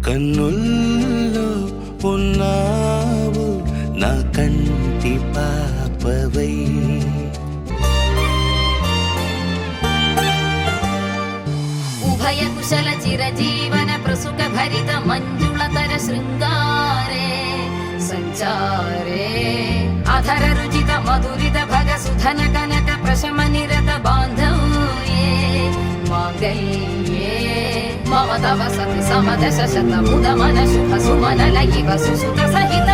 కన్నుల్లో ఉన్నావు నా కంటి పాపవై. ఉభయ కుశల చిరజీవన ప్రసుక భరిత మంజుళతర శృంగారే సంచారే అధర రుచిత మధురిత భగ సుధన కనక ప్రశమ నిరత బాంధవ్యే మాంగళ్యే మమ తవ సతి సమదశ శత ముద మన శుభ సుమన లయివ సుసుత సహిత